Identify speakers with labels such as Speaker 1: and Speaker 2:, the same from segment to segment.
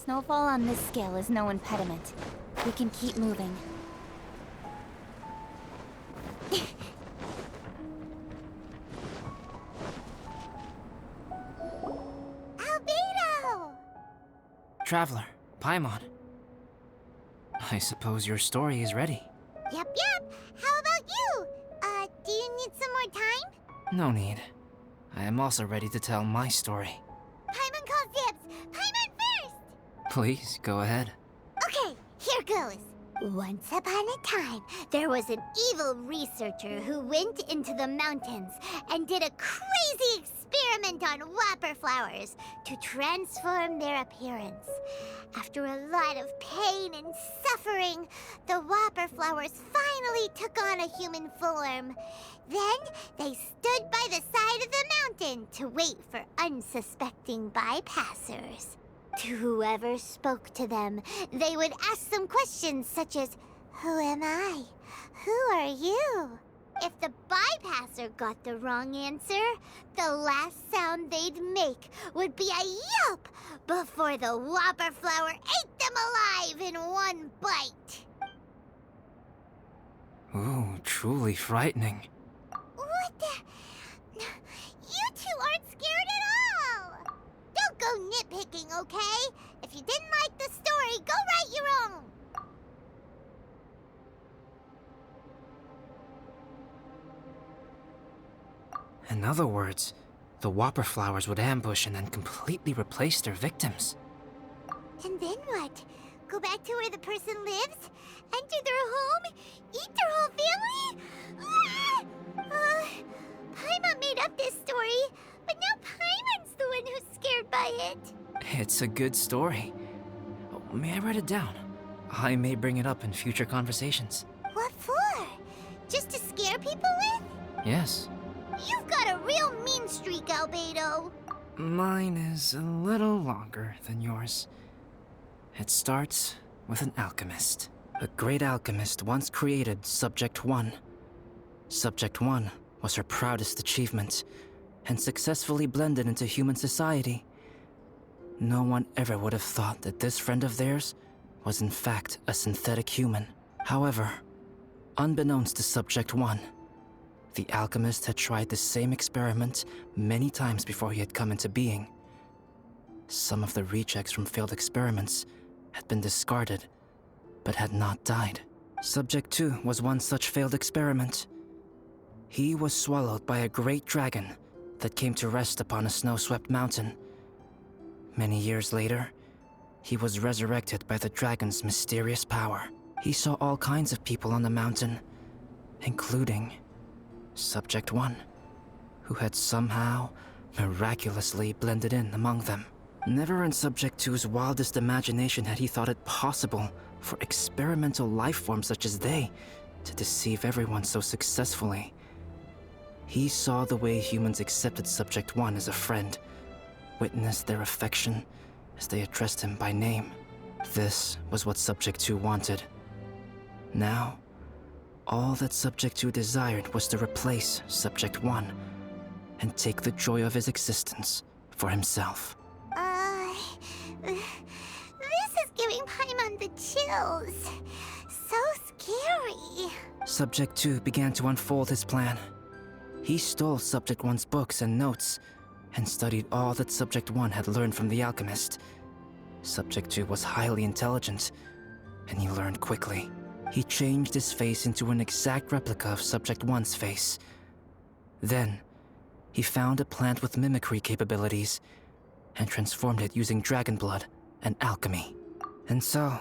Speaker 1: Snowfall on this scale is no impediment. We can keep moving.
Speaker 2: Albedo!
Speaker 3: Traveler, Paimon. I suppose your story is ready.
Speaker 2: Yep. How about you? Do you need some more time?
Speaker 3: No need. I am also ready to tell my story.
Speaker 2: Paimon calls dibs! Paimon first!
Speaker 3: Please, go ahead.
Speaker 2: Okay, here goes. Once upon a time, there was an evil researcher who went into the mountains and did a crazy experiment on whopper flowers to transform their appearance. After a lot of pain and suffering, the whopper flowers finally took on a human form. Then they stood by the side of the mountain to wait for unsuspecting bypassers. To whoever spoke to them, they would ask some questions such as, "Who am I? Who are you?" If the bypasser got the wrong answer, the last sound they'd make would be a yelp before the whopper flower ate them alive in one bite.
Speaker 3: Ooh, truly frightening.
Speaker 2: What the? You two aren't scared at all! Don't go nitpicking, okay? If you didn't like the story, go write your own!
Speaker 3: In other words, the whopper flowers would ambush and then completely replace their victims.
Speaker 2: And then what? Go back to where the person lives? Enter their home? Eat their whole family? Paimon made up this story, but now Paimon's the one who's scared by it.
Speaker 3: It's a good story. Oh, may I write it down? I may bring it up in future conversations.
Speaker 2: What for? Just to scare people with?
Speaker 3: Yes.
Speaker 2: You've got a real mean streak, Albedo.
Speaker 3: Mine is a little longer than yours. It starts with an alchemist. A great alchemist once created Subject 1. Subject 1 was her proudest achievement, and successfully blended into human society. No one ever would have thought that this friend of theirs was in fact a synthetic human. However, unbeknownst to Subject 1, the alchemist had tried the same experiment many times before he had come into being. Some of the rejects from failed experiments had been discarded, but had not died. Subject 2 was one such failed experiment. He was swallowed by a great dragon that came to rest upon a snow-swept mountain. Many years later, he was resurrected by the dragon's mysterious power. He saw all kinds of people on the mountain, including Subject 1, who had somehow miraculously blended in among them. Never in Subject 2's wildest imagination had he thought it possible for experimental life forms such as they to deceive everyone so successfully. He saw the way humans accepted Subject 1 as a friend, witnessed their affection as they addressed him by name. This was what Subject 2 wanted. Now, all that Subject 2 desired was to replace Subject 1 and take the joy of his existence for himself.
Speaker 2: This is giving Paimon the chills. So scary.
Speaker 3: Subject 2 began to unfold his plan. He stole Subject 1's books and notes and studied all that Subject 1 had learned from the alchemist. Subject 2 was highly intelligent, and he learned quickly. He changed his face into an exact replica of Subject 1's face. Then, he found a plant with mimicry capabilities and transformed it using dragon blood and alchemy. And so,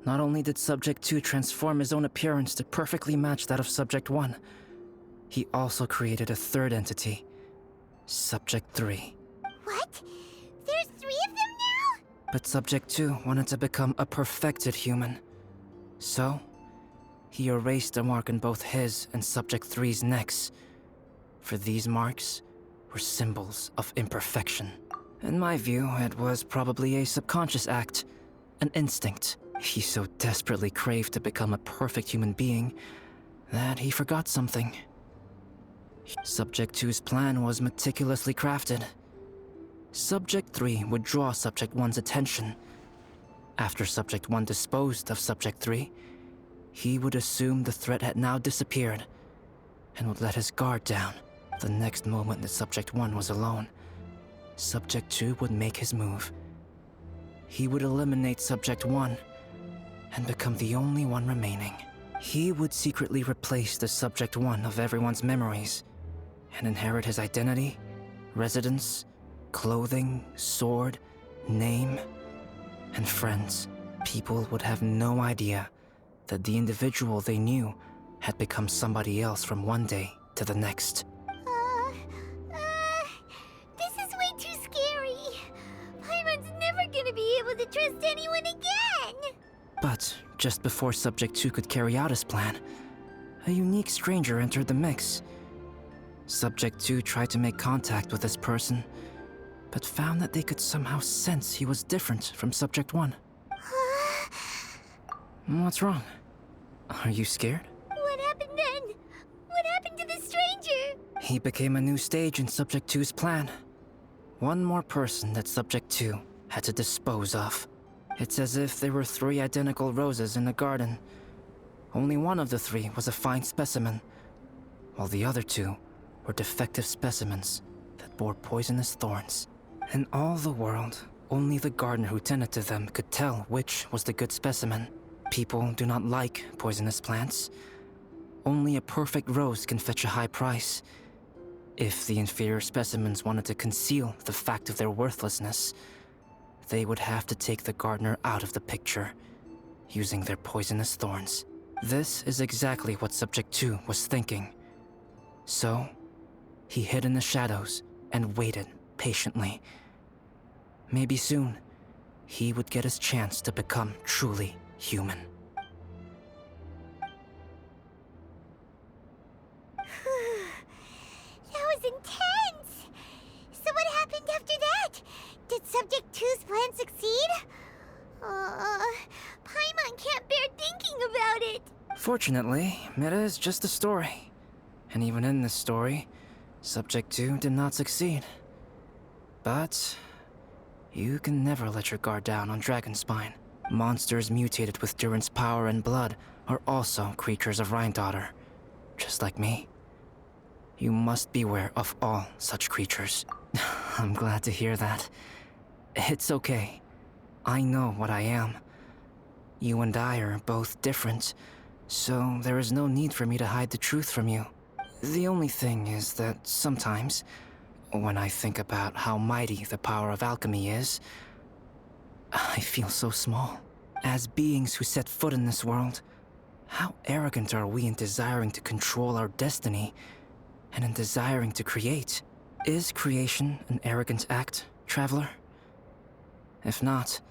Speaker 3: not only did Subject 2 transform his own appearance to perfectly match that of Subject 1, he also created a third entity, Subject 3.
Speaker 2: What? There's 3 of them now?
Speaker 3: But Subject 2 wanted to become a perfected human. So, he erased a mark on both his and Subject 3's necks. For these marks were symbols of imperfection. In my view, it was probably a subconscious act, an instinct. He so desperately craved to become a perfect human being that he forgot something. Subject 2's plan was meticulously crafted. Subject 3 would draw Subject 1's attention After Subject 1 disposed of Subject 3, he would assume the threat had now disappeared and would let his guard down. The next moment that Subject 1 was alone, Subject 2 would make his move. He would eliminate Subject 1 and become the only one remaining. He would secretly replace the Subject 1 of everyone's memories and inherit his identity, residence, clothing, sword, name, and friends. People would have no idea that the individual they knew had become somebody else from one day to the next.
Speaker 2: This is way too scary. Paimon's never gonna be able to trust anyone again.
Speaker 3: But just before Subject 2 could carry out his plan, a unique stranger entered the mix. Subject 2 tried to make contact with this person, but found that they could somehow sense he was different from Subject 1. What's wrong? Are you scared?
Speaker 2: What happened then? What happened to the stranger?
Speaker 3: He became a new stage in Subject 2's plan. One more person that Subject 2 had to dispose of. It's as if there were 3 identical roses in a garden. Only one of the 3 was a fine specimen, while the other 2 were defective specimens that bore poisonous thorns. In all the world, only the gardener who tended to them could tell which was the good specimen. People do not like poisonous plants. Only a perfect rose can fetch a high price. If the inferior specimens wanted to conceal the fact of their worthlessness, they would have to take the gardener out of the picture, using their poisonous thorns. This is exactly what Subject 2 was thinking. So, he hid in the shadows and waited patiently. Maybe soon, he would get his chance to become truly human.
Speaker 2: That was intense! So what happened after that? Did Subject 2's plan succeed? Paimon can't bear thinking about it.
Speaker 3: Fortunately, it is just a story. And even in this story, Subject 2 did not succeed. But you can never let your guard down on Dragonspine. Monsters mutated with Durin's power and blood are also creatures of Rhine-Daughter, just like me. You must beware of all such creatures. I'm glad to hear that. It's okay. I know what I am. You and I are both different, so there is no need for me to hide the truth from you. The only thing is that sometimes, when I think about how mighty the power of alchemy is, I feel so small. As beings who set foot in this world, how arrogant are we in desiring to control our destiny and in desiring to create? Is creation an arrogant act, traveler? If not,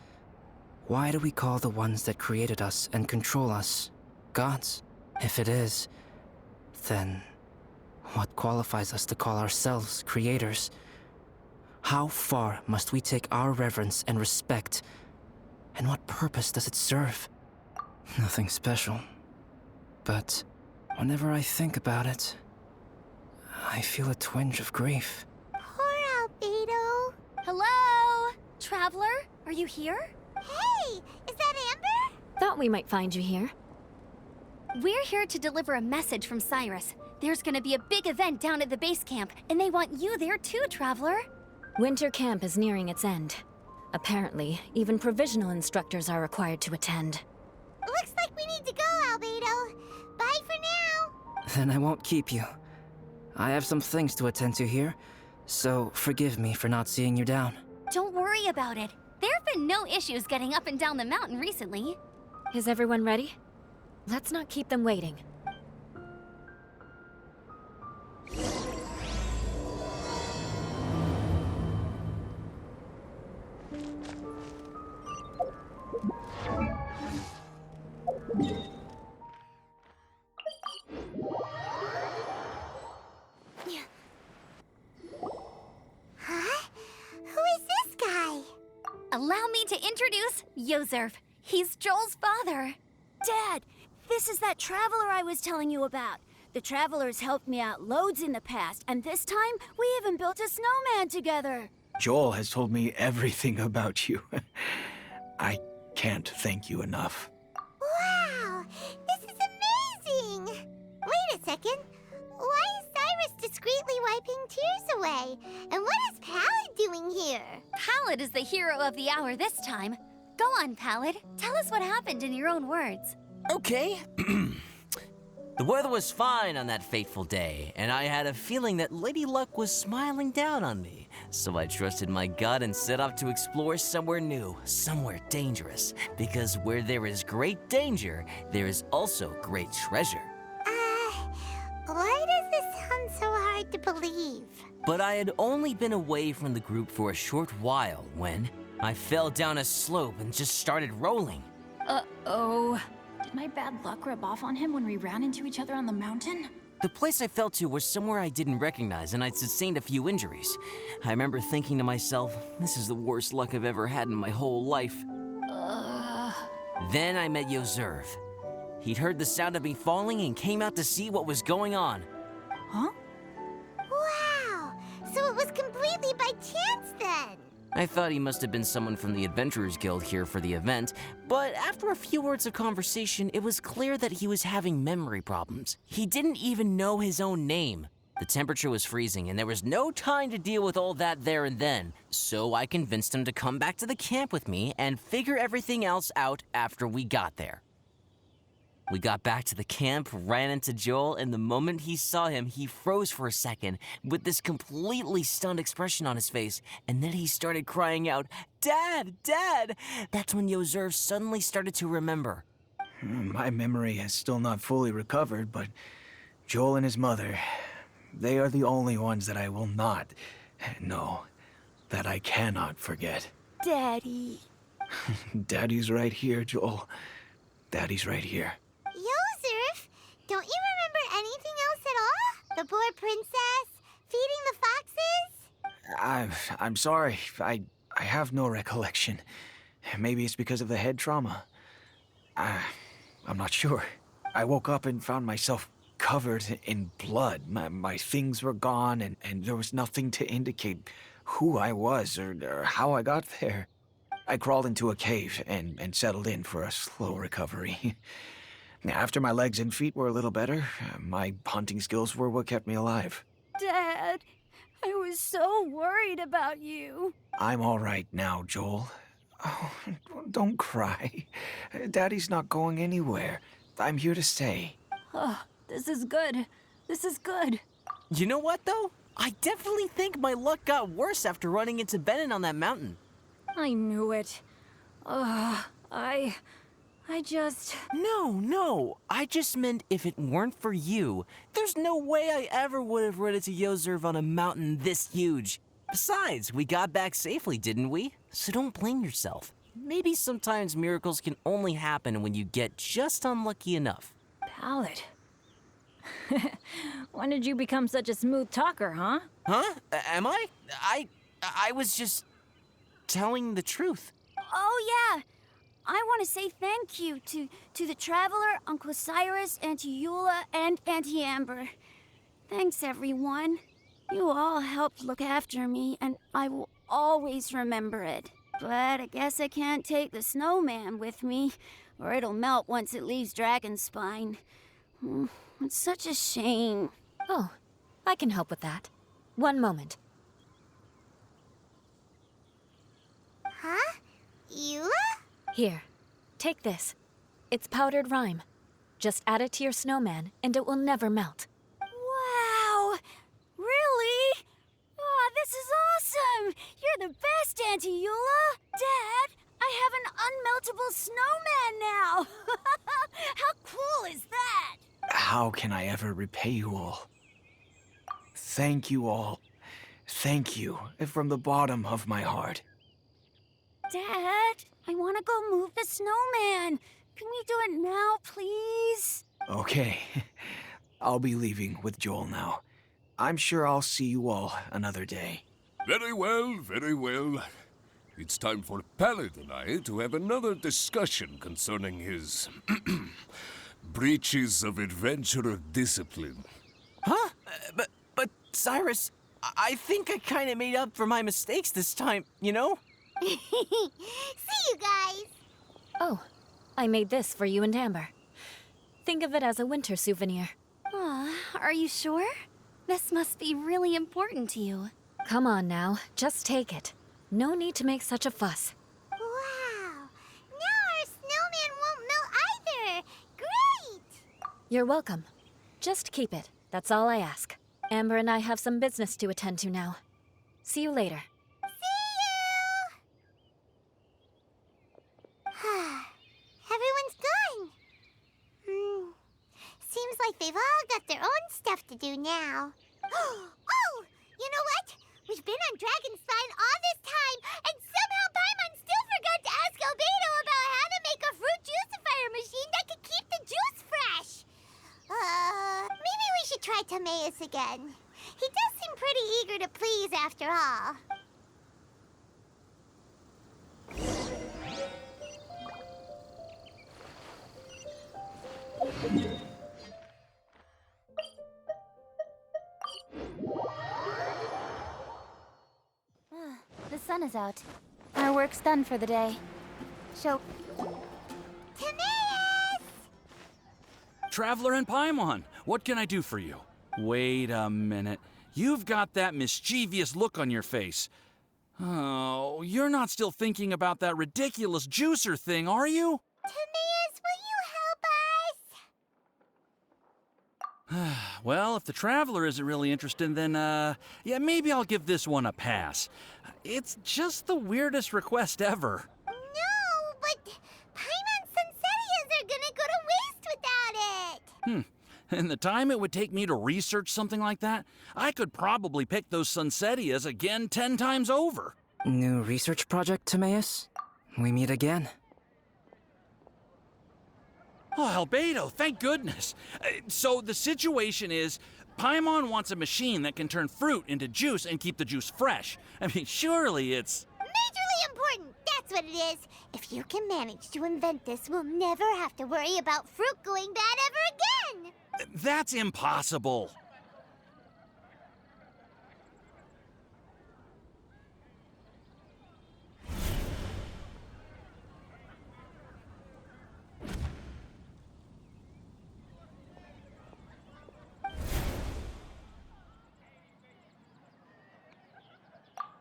Speaker 3: why do we call the ones that created us and control us gods? If it is, then what qualifies us to call ourselves creators? How far must we take our reverence and respect, and what purpose does it serve? Nothing special, but whenever I think about it, I feel a twinge of grief.
Speaker 2: Poor Albedo.
Speaker 1: Hello? Traveler, are you here?
Speaker 2: Hey, is that Amber?
Speaker 4: Thought we might find you here.
Speaker 1: We're here to deliver a message from Cyrus. There's gonna be a big event down at the base camp, and they want you there too, Traveler.
Speaker 4: Winter camp is nearing its end. Apparently, even provisional instructors are required to attend.
Speaker 2: Looks like we need to go, Albedo. Bye for now.
Speaker 3: Then I won't keep you. I have some things to attend to here, so forgive me for not seeing you down.
Speaker 1: Don't worry about it. There have been no issues getting up and down the mountain recently.
Speaker 4: Is everyone ready? Let's not keep them waiting.
Speaker 2: Huh? Who is this guy?
Speaker 1: Allow me to introduce Yozerf. He's Joel's father.
Speaker 5: Dad, this is that traveler I was telling you about. The traveler's helped me out loads in the past, and this time we even built a snowman together.
Speaker 6: Joel has told me everything about you. I can't thank you enough.
Speaker 2: Wow, this is amazing! Wait a second. Why is Cyrus discreetly wiping tears away? And what is Pallid doing here?
Speaker 1: Pallid is the hero of the hour this time. Go on, Pallid. Tell us what happened in your own words.
Speaker 7: Okay. The weather was fine on that fateful day, and I had a feeling that Lady Luck was smiling down on me. So I trusted my gut and set off to explore somewhere new, somewhere dangerous. Because where there is great danger, there is also great treasure.
Speaker 2: Why does this sound so hard to believe?
Speaker 7: But I had only been away from the group for a short while when I fell down a slope and just started rolling.
Speaker 4: Uh-oh.
Speaker 8: Did my bad luck rub off on him when we ran into each other on the mountain?
Speaker 7: The place I fell to was somewhere I didn't recognize, and I'd sustained a few injuries. I remember thinking to myself, this is the worst luck I've ever had in my whole life. Then I met Yoserv. He'd heard the sound of me falling and came out to see what was going on.
Speaker 8: Huh?
Speaker 2: Wow, so it was completely by chance then.
Speaker 7: I thought he must have been someone from the Adventurers Guild here for the event, but after a few words of conversation, it was clear that he was having memory problems. He didn't even know his own name. The temperature was freezing, and there was no time to deal with all that there and then, so I convinced him to come back to the camp with me and figure everything else out after we got there. We got back to the camp, ran into Joel, and the moment he saw him, he froze for a second with this completely stunned expression on his face, and then he started crying out, "Dad! Dad!" That's when Yoserv suddenly started to remember.
Speaker 6: My memory has still not fully recovered, but Joel and his mother, they are the only ones that I will not, no, that I cannot forget.
Speaker 5: Daddy.
Speaker 6: Daddy's right here, Joel. Daddy's right here.
Speaker 2: Yoserv, don't you remember anything else at all? The poor princess, feeding the foxes?
Speaker 6: I'm sorry. I have no recollection. Maybe it's because of the head trauma. I'm not sure. I woke up and found myself covered in blood. My things were gone, and there was nothing to indicate who I was or how I got there. I crawled into a cave and settled in for a slow recovery. After my legs and feet were a little better, my hunting skills were what kept me alive.
Speaker 5: Dad, I was so worried about you.
Speaker 6: I'm all right now, Joel. Oh, don't cry. Daddy's not going anywhere. I'm here to stay.
Speaker 8: Oh, this is good. This is good.
Speaker 7: You know what, though? I definitely think my luck got worse after running into Benin on that mountain.
Speaker 4: I knew it. I just...
Speaker 7: No. I just meant if it weren't for you, there's no way I ever would have run into Yoserv on a mountain this huge. Besides, we got back safely, didn't we? So don't blame yourself. Maybe sometimes miracles can only happen when you get just unlucky enough.
Speaker 4: Pallid. When did you become such a smooth talker, huh?
Speaker 7: Huh? Am I? I was just telling the truth.
Speaker 5: Oh, yeah. I want to say thank you to the Traveler, Uncle Cyrus, Auntie Eula, and Auntie Amber. Thanks, everyone. You all helped look after me, and I will always remember it. But I guess I can't take the snowman with me, or it'll melt once it leaves Dragonspine. It's such a shame.
Speaker 4: Oh, I can help with that. One moment.
Speaker 2: Huh? Eula?
Speaker 4: Here, take this. It's powdered rime. Just add it to your snowman, and it will never melt.
Speaker 5: Wow! Really? Oh, this is awesome! You're the best, Auntie Eula! Dad, I have an unmeltable snowman now! How cool is that?
Speaker 6: How can I ever repay you all? Thank you all. Thank you from the bottom of my heart.
Speaker 5: Dad, I want to go move the snowman. Can we do it now, please?
Speaker 6: Okay. I'll be leaving with Joel now. I'm sure I'll see you all another day.
Speaker 9: Very well, very well. It's time for Pallid and I to have another discussion concerning his breaches of adventurer discipline.
Speaker 7: Huh? But Cyrus, I think I kind of made up for my mistakes this time, you know?
Speaker 2: See you guys.
Speaker 4: I made this for you and Amber. Think of it as a winter souvenir.
Speaker 1: Aw, are you sure? This must be really important to you.
Speaker 4: Come on now, just take it. No need to make such a fuss.
Speaker 2: Wow! Now our snowman won't melt either! Great!
Speaker 4: You're welcome. Just keep it. That's all I ask. Amber and I have some business to attend to now. See you later.
Speaker 2: Everyone's gone. Seems like they've all got their own stuff to do now. Oh! You know what? We've been on Dragonspine all this time, and somehow Paimon still forgot to ask Albedo about how to make a fruit juicifier machine that could keep the juice fresh. Maybe we should try Timaeus again. He does seem pretty eager to please after all.
Speaker 5: The sun is out. Our work's done for the day. So,
Speaker 2: Timaeus!
Speaker 10: Traveler and Paimon, what can I do for you? Wait a minute. You've got that mischievous look on your face. Oh, you're not still thinking about that ridiculous juicer thing, are you?
Speaker 2: Timaeus, will you help us?
Speaker 10: Well, if the Traveler isn't really interested, then, yeah, maybe I'll give this one a pass. It's just the weirdest request ever.
Speaker 2: No, but Paimon's Sunsettias are gonna go to waste without it.
Speaker 10: And the time it would take me to research something like that, I could probably pick those Sunsettias again 10 times over.
Speaker 3: New research project, Timaeus? We meet again.
Speaker 10: Oh, Albedo, thank goodness. So the situation is, Paimon wants a machine that can turn fruit into juice and keep the juice fresh. I mean, surely it's...
Speaker 2: Majorly important, that's what it is. If you can manage to invent this, we'll never have to worry about fruit going bad ever again.
Speaker 10: That's impossible.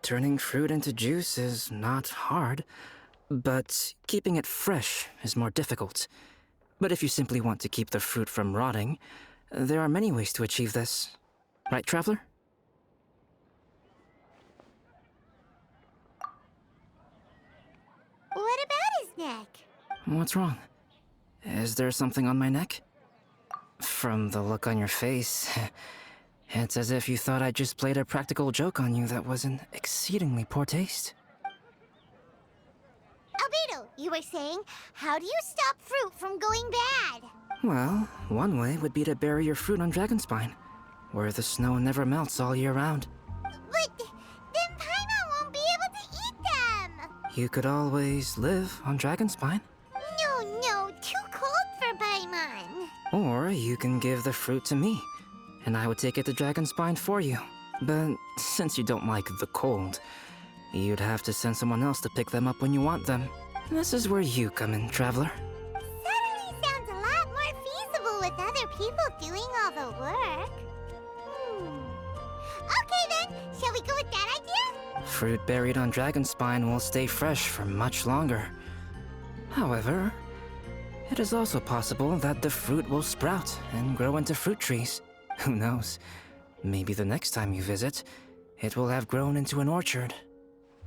Speaker 3: Turning fruit into juice is not hard, but keeping it fresh is more difficult. But if you simply want to keep the fruit from rotting, there are many ways to achieve this. Right, Traveler?
Speaker 2: What about his neck?
Speaker 3: What's wrong? Is there something on my neck? From the look on your face, it's as if you thought I just played a practical joke on you that was in exceedingly poor taste.
Speaker 2: Albedo, you were saying, how do you stop fruit from going bad?
Speaker 3: Well, one way would be to bury your fruit on Dragonspine, where the snow never melts all year round.
Speaker 2: But then Paimon won't be able to eat them!
Speaker 3: You could always live on Dragonspine.
Speaker 2: No, too cold for Paimon.
Speaker 3: Or you can give the fruit to me, and I would take it to Dragonspine for you. But since you don't like the cold, you'd have to send someone else to pick them up when you want them. This is where you come in, Traveler.
Speaker 2: Suddenly sounds a lot more feasible with other people doing all the work. Okay then, shall we go with that idea?
Speaker 3: Fruit buried on Dragonspine will stay fresh for much longer. However, it is also possible that the fruit will sprout and grow into fruit trees. Who knows? Maybe the next time you visit, it will have grown into an orchard.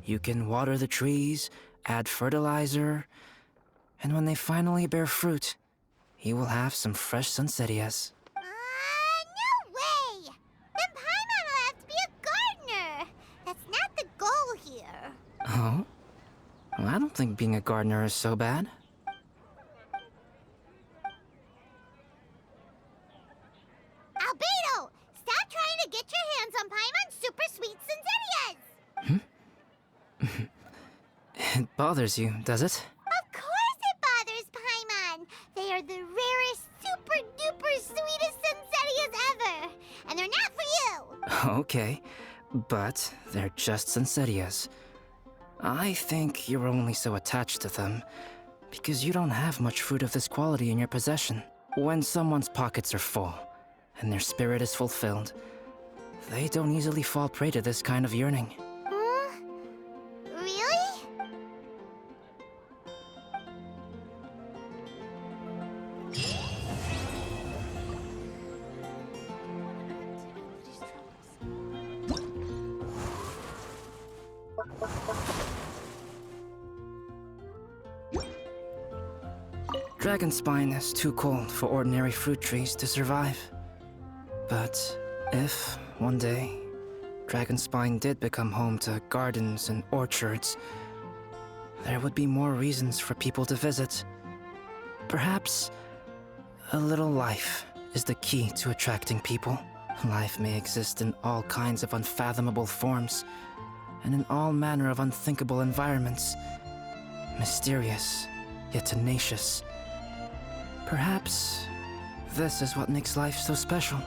Speaker 3: You can water the trees, add fertilizer, and when they finally bear fruit, you will have some fresh sunsettias.
Speaker 2: No way! Then Paimon will have to be a gardener. That's not the goal here.
Speaker 3: Oh? Well, I don't think being a gardener is so bad.
Speaker 2: Albedo, stop trying to get your hands on Paimon's super sweet sunsettias!
Speaker 3: It bothers you, does it?
Speaker 2: Of course it bothers Paimon. They are the rarest, super duper sweetest sunsettias ever. And they're not for you.
Speaker 3: Okay, but they're just sunsettias. I think you're only so attached to them Because you don't have much fruit of this quality in your possession. When someone's pockets are full, and their spirit is fulfilled, they don't easily fall prey to this kind of yearning.
Speaker 2: Really?
Speaker 3: Dragonspine is too cold for ordinary fruit trees to survive. But if, one day, Dragonspine did become home to gardens and orchards, there would be more reasons for people to visit. Perhaps a little life is the key to attracting people. Life may exist in all kinds of unfathomable forms, and in all manner of unthinkable environments. Mysterious, yet tenacious. Perhaps this is what makes life so special.